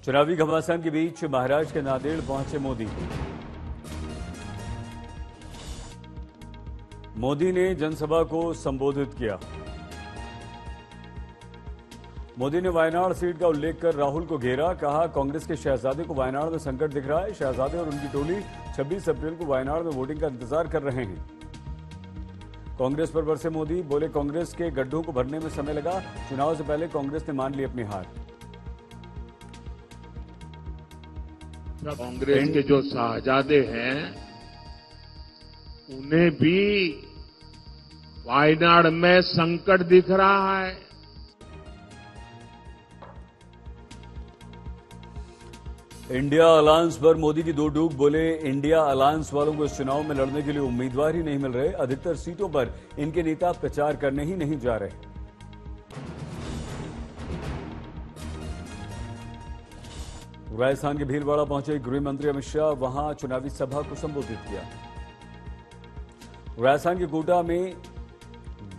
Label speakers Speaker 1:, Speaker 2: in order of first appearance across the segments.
Speaker 1: चुनावी घमासान के बीच महाराष्ट्र के नांदेड़ पहुंचे मोदी। मोदी ने जनसभा को संबोधित किया। मोदी ने वायनाड सीट का उल्लेख कर राहुल को घेरा, कहा कांग्रेस के शहजादे को वायनाड में संकट दिख रहा है। शहजादे और उनकी टोली 26 अप्रैल को वायनाड में वोटिंग का इंतजार कर रहे हैं। कांग्रेस पर बरसे मोदी, बोले कांग्रेस के गड्ढों को भरने में समय लगा, चुनाव से पहले कांग्रेस ने मान ली अपनी हार।
Speaker 2: कांग्रेस के जो शहजादे हैं उन्हें भी वायनाड में संकट दिख रहा है।
Speaker 1: इंडिया अलायंस पर मोदी की दो टूक, बोले इंडिया अलायंस वालों को इस चुनाव में लड़ने के लिए उम्मीदवार ही नहीं मिल रहे। अधिकतर सीटों पर इनके नेता प्रचार करने ही नहीं जा रहे। राजस्थान के भीलवाड़ा पहुंचे गृह मंत्री अमित शाह, वहां चुनावी सभा को संबोधित किया। राजस्थान के कोटा में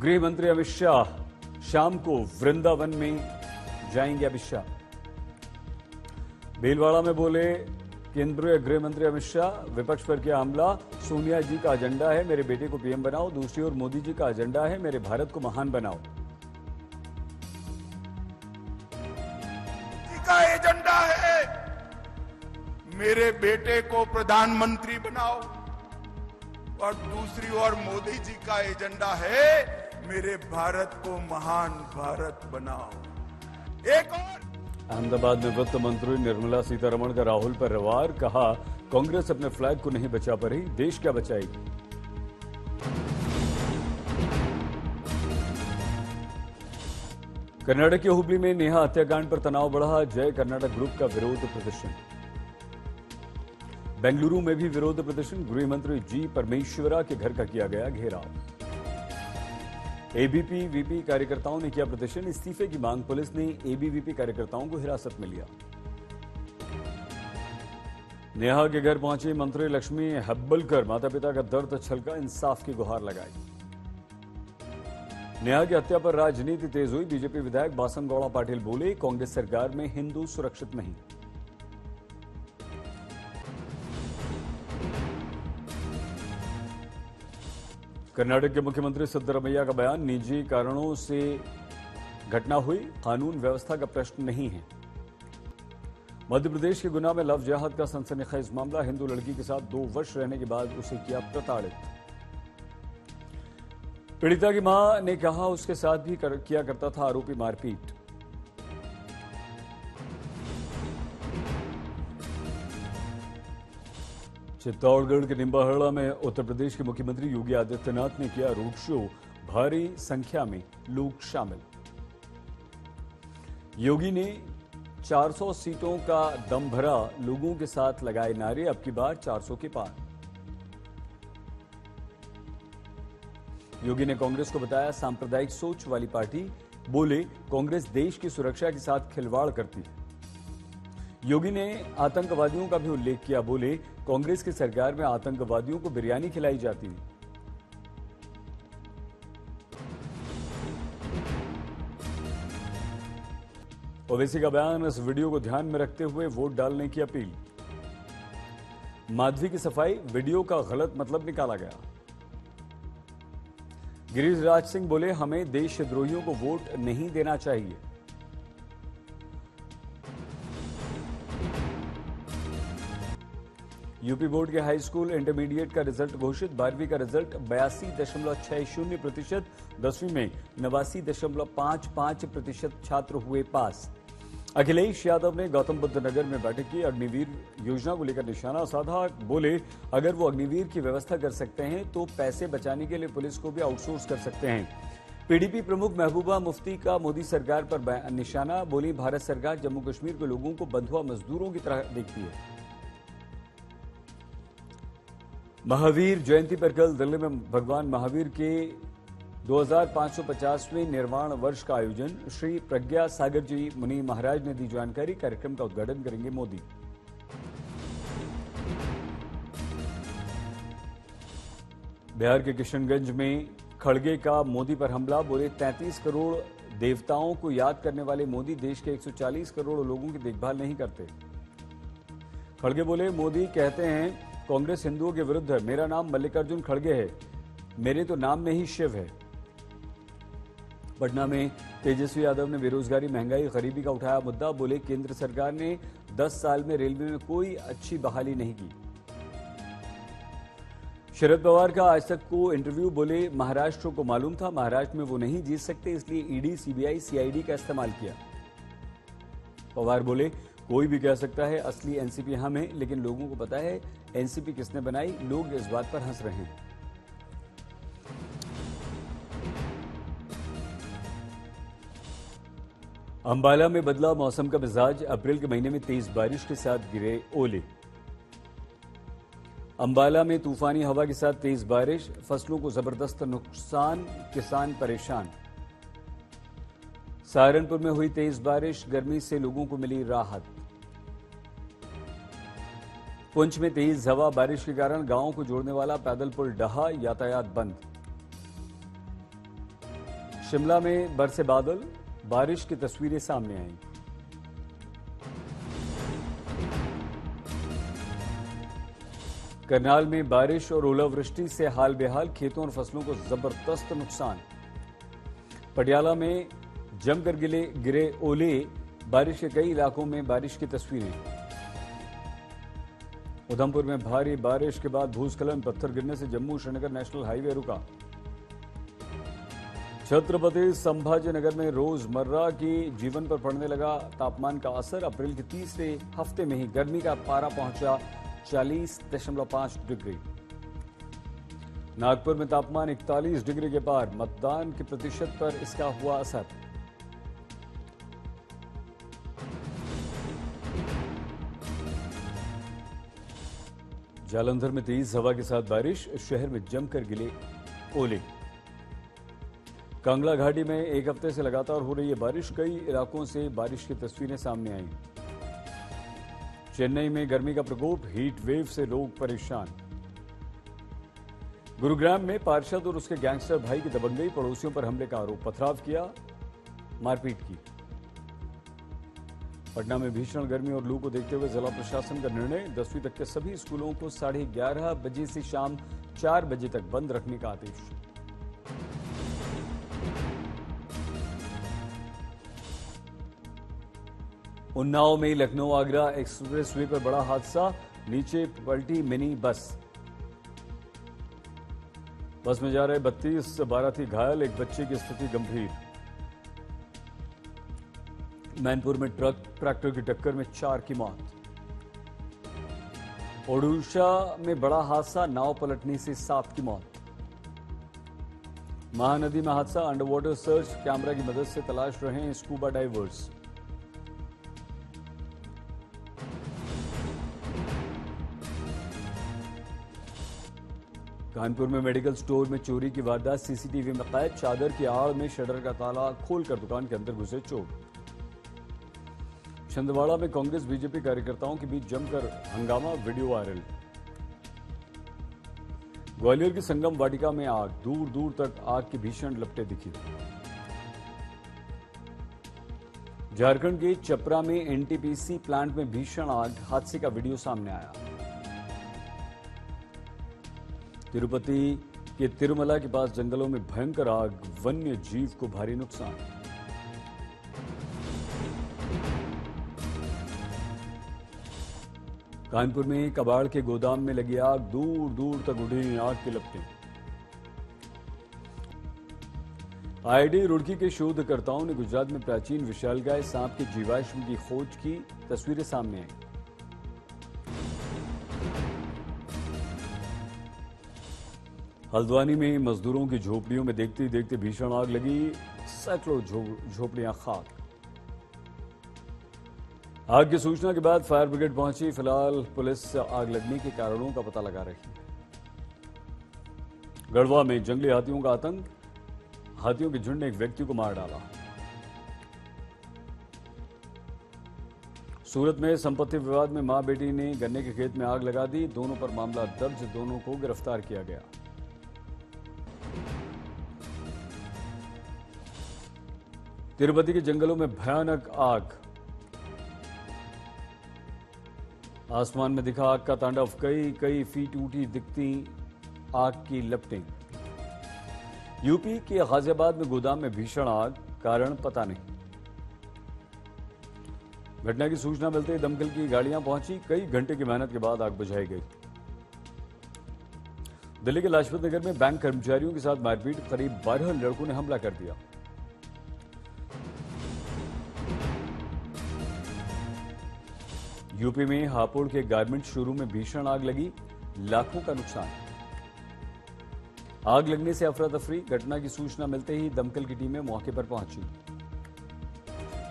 Speaker 1: गृह मंत्री अमित शाह शाम को वृंदावन में जाएंगे। अमित शाह भीलवाड़ा में बोले केंद्रीय गृह मंत्री अमित शाह, विपक्ष पर किया हमला। सोनिया जी का एजेंडा है मेरे बेटे को पीएम बनाओ, दूसरी ओर मोदी जी का एजेंडा है मेरे भारत को महान बनाओ।
Speaker 3: का एजेंडा है मेरे बेटे को प्रधानमंत्री बनाओ और दूसरी ओर मोदी जी का एजेंडा है मेरे भारत को महान भारत बनाओ। एक और
Speaker 1: अहमदाबाद में वित्त मंत्री निर्मला सीतारमण का राहुल पर वार, कहा कांग्रेस अपने फ्लैग को नहीं बचा पा रही, देश क्या बचाएगी। कर्नाटक के हुबली में नेहा हत्याकांड पर तनाव बढ़ा, जय कर्नाटक ग्रुप का विरोध प्रदर्शन। बेंगलुरु में भी विरोध प्रदर्शन, गृह मंत्री जी परमेश्वरा के घर का किया गया घेराव। एबीपी वीपी कार्यकर्ताओं ने किया प्रदर्शन, इस्तीफे की मांग, पुलिस ने एबीवीपी कार्यकर्ताओं को हिरासत में लिया। नेहा के घर पहुंची मंत्री लक्ष्मी हेब्बलकर, माता पिता का दर्द छलका, इंसाफ की गुहार लगाई। नेहा की हत्या पर राजनीति तेज हुई, बीजेपी विधायक बासन गौड़ा पाटिल बोले कांग्रेस सरकार में हिंदू सुरक्षित नहीं। कर्नाटक के मुख्यमंत्री सिद्धरमैया का बयान, निजी कारणों से घटना हुई, कानून व्यवस्था का प्रश्न नहीं है। मध्य प्रदेश के गुना में लव जिहाद का सनसनीखेज मामला, हिंदू लड़की के साथ 2 वर्ष रहने के बाद उसे किया प्रताड़ित। पीड़िता की मां ने कहा उसके साथ भी किया करता था आरोपी मारपीट। चित्तौड़गढ़ के निम्बाहेड़ा में उत्तर प्रदेश के मुख्यमंत्री योगी आदित्यनाथ ने किया रोड शो, भारी संख्या में लोग शामिल। योगी ने 400 सीटों का दम भरा, लोगों के साथ लगाए नारे, अब की बार 400 के पार। योगी ने कांग्रेस को बताया सांप्रदायिक सोच वाली पार्टी, बोले कांग्रेस देश की सुरक्षा के साथ खिलवाड़ करती है। योगी ने आतंकवादियों का भी उल्लेख किया, बोले कांग्रेस की सरकार में आतंकवादियों को बिरयानी खिलाई जाती है। ओवैसी का बयान, इस वीडियो को ध्यान में रखते हुए वोट डालने की अपील। माधवी की सफाई, वीडियो का गलत मतलब निकाला गया। गिरिराज सिंह बोले हमें देशद्रोहियों को वोट नहीं देना चाहिए। यूपी बोर्ड के हाई स्कूल इंटरमीडिएट का रिजल्ट घोषित, 12वीं का रिजल्ट 82.60%, 10वीं में 89.55% छात्र हुए पास। अखिलेश यादव ने गौतम बुद्ध नगर में बैठक की, अग्निवीर योजना को लेकर निशाना साधा, बोले अगर वो अग्निवीर की व्यवस्था कर सकते हैं तो पैसे बचाने के लिए पुलिस को भी आउटसोर्स कर सकते हैं। पीडीपी प्रमुख महबूबा मुफ्ती का मोदी सरकार पर निशाना, बोली भारत सरकार जम्मू कश्मीर के लोगों को बंधुआ मजदूरों की तरह देखती है। महावीर जयंती पर कल दिल्ली में भगवान महावीर के 2550वें निर्वाण वर्ष का आयोजन, श्री प्रज्ञा सागर जी मुनि महाराज ने दी जानकारी, कार्यक्रम का उद्घाटन करेंगे मोदी। बिहार के किशनगंज में खड़गे का मोदी पर हमला, बोले 33 करोड़ देवताओं को याद करने वाले मोदी देश के 140 करोड़ लोगों की देखभाल नहीं करते। खड़गे बोले, मोदी कहते हैं कांग्रेस हिंदुओं के विरुद्ध है। मेरा नाम मल्लिकार्जुन खड़गे है, मेरे तो नाम में ही शिव है। पटना में तेजस्वी यादव ने बेरोजगारी, महंगाई, गरीबी का उठाया मुद्दा। बोले, केंद्र सरकार ने 10 साल में रेलवे में कोई अच्छी बहाली नहीं की। शरद पवार का आज तक को इंटरव्यू। बोले, महाराष्ट्र को मालूम था महाराष्ट्र में वो नहीं जीत सकते, इसलिए ईडी, सीबीआई, सीआईडी का इस्तेमाल किया। पवार बोले, कोई भी कह सकता है असली एनसीपी हम हैं, लेकिन लोगों को पता है एनसीपी किसने बनाई। लोग इस बात पर हंस रहे हैं। अंबाला में बदला मौसम का मिजाज। अप्रैल के महीने में तेज बारिश के साथ गिरे ओले। अंबाला में तूफानी हवा के साथ तेज बारिश, फसलों को जबरदस्त नुकसान, किसान परेशान। सहारनपुर में हुई तेज बारिश, गर्मी से लोगों को मिली राहत। पुंछ में तेज हवा, बारिश के कारण गांवों को जोड़ने वाला पैदल पुल ढहा, यातायात बंद। शिमला में बरसे बादल, बारिश की तस्वीरें सामने आईं। करनाल में बारिश और ओलावृष्टि से हाल बेहाल, खेतों और फसलों को जबरदस्त नुकसान। पटियाला में जमकर गिरे ओले, बारिश के कई इलाकों में बारिश की तस्वीरें। उधमपुर में भारी बारिश के बाद भूस्खलन, पत्थर गिरने से जम्मू श्रीनगर नेशनल हाईवे रुका। छत्रपति संभाजीनगर में रोजमर्रा की जीवन पर पड़ने लगा तापमान का असर। अप्रैल के तीसरे हफ्ते में ही गर्मी का पारा पहुंचा 40.5 डिग्री। नागपुर में तापमान 41 डिग्री के पार, मतदान के प्रतिशत पर इसका हुआ असर। जालंधर में तेज हवा के साथ बारिश, शहर में जमकर गिरे ओले। कांगड़ा घाटी में एक हफ्ते से लगातार हो रही है बारिश, कई इलाकों से बारिश की तस्वीरें सामने आई। चेन्नई में गर्मी का प्रकोप, हीट वेव से लोग परेशान। गुरुग्राम में पार्षद और उसके गैंगस्टर भाई की दबंगई, पड़ोसियों पर हमले का आरोप, पथराव किया, मारपीट की। पटना में भीषण गर्मी और लू को देखते हुए जिला प्रशासन का निर्णय, 10वीं तक के सभी स्कूलों को 11:30 बजे से शाम 4 बजे तक बंद रखने का आदेश। उन्नाव में लखनऊ आगरा एक्सप्रेसवे पर बड़ा हादसा, नीचे पलटी मिनी बस। बस में जा रहे 32 बाराती घायल, एक बच्चे की स्थिति गंभीर। मैनपुर में ट्रक ट्रैक्टर की टक्कर में 4 की मौत। ओडिशा में बड़ा हादसा, नाव पलटने से 7 की मौत। महानदी में हादसा, अंडर वाटर सर्च कैमरा की मदद से तलाश रहे हैं स्कूबा डाइवर्स। कानपुर में मेडिकल स्टोर में चोरी की वारदात, सीसीटीवी में कैद, चादर की आड़ में शटर का ताला खोलकर दुकान के अंदर घुसे चोर। छिंदवाड़ा में कांग्रेस बीजेपी कार्यकर्ताओं के बीच जमकर हंगामा, वीडियो वायरल। ग्वालियर की संगम वाटिका में आग, दूर दूर तक आग की भीषण लपटें दिखी। झारखंड के चपरा में एनटीपीसी प्लांट में भीषण आग, हादसे का वीडियो सामने आया। तिरुपति के तिरुमला के पास जंगलों में भयंकर आग, वन्य जीव को भारी नुकसान। कानपुर में कबाड़ के गोदाम में लगी आग, दूर दूर तक उड़ी आग की लपटें। आईआईटी रुड़की के शोधकर्ताओं ने गुजरात में प्राचीन विशालकाय सांप के जीवाश्म की खोज की, तस्वीरें सामने आई। हल्द्वानी में मजदूरों की झोपड़ियों में देखते ही देखते भीषण आग लगी, सैकड़ों झोपड़ियां खाक। आग की सूचना के बाद फायर ब्रिगेड पहुंची, फिलहाल पुलिस आग लगने के कारणों का पता लगा रही है। गढ़वा में जंगली हाथियों का आतंक, हाथियों के झुंड ने एक व्यक्ति को मार डाला। सूरत में संपत्ति विवाद में मां बेटी ने गन्ने के खेत में आग लगा दी, दोनों पर मामला दर्ज, दोनों को गिरफ्तार किया गया। तिरुपति के जंगलों में भयानक आग, आसमान में दिखा आग का तांडव, कई फीट ऊंची दिखती आग की लपटें। यूपी के गाजियाबाद में गोदाम में भीषण आग, कारण पता नहीं। घटना की सूचना मिलते ही दमकल की गाड़ियां पहुंची, कई घंटे की मेहनत के बाद आग बुझाई गई। दिल्ली के लाजपत नगर में बैंक कर्मचारियों के साथ मारपीट, करीब 12 लड़कों ने हमला कर दिया। यूपी में हापुड़ के गारमेंट शोरूम में भीषण आग लगी, लाखों का नुकसान। आग लगने से अफरा तफरी, घटना की सूचना मिलते ही दमकल की टीमें मौके पर पहुंची।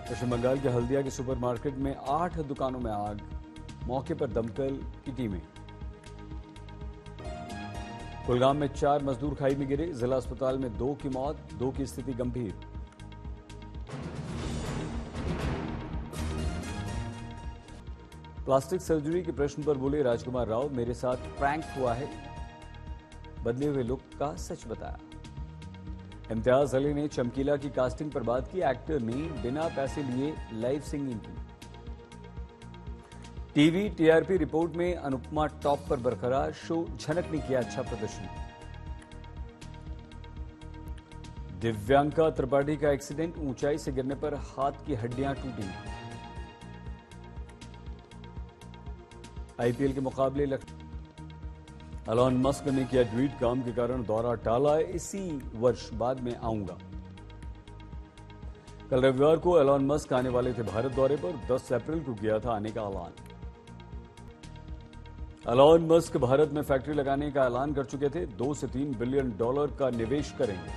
Speaker 1: पश्चिम बंगाल के हल्दिया के सुपरमार्केट में 8 दुकानों में आग, मौके पर दमकल की टीमें। कुलगाम में 4 मजदूर खाई में गिरे, जिला अस्पताल में 2 की मौत, 2 की स्थिति गंभीर। प्लास्टिक सर्जरी के प्रश्न पर बोले राजकुमार राव, मेरे साथ प्रैंक हुआ है, बदले हुए लुक का सच बताया। इम्तियाज अली ने चमकीला की कास्टिंग पर बात की, एक्टर ने बिना पैसे लिए लाइव सिंगिंग की। टीवी टीआरपी रिपोर्ट में अनुपमा टॉप पर बरकरार, शो झनक ने किया अच्छा प्रदर्शन। दिव्यांका त्रिपाठी का एक्सीडेंट, ऊंचाई से गिरने पर हाथ की हड्डियां टूटी। आईपीएल के मुकाबले एलॉन मस्क ने किया ट्वीट, काम के कारण दौरा टाला, इसी वर्ष बाद में आऊंगा। कल रविवार को एलॉन मस्क आने वाले थे भारत दौरे पर, 10 अप्रैल को किया था आने का ऐलान। एलॉन मस्क भारत में फैक्ट्री लगाने का ऐलान कर चुके थे, $2 से $3 बिलियन का निवेश करेंगे।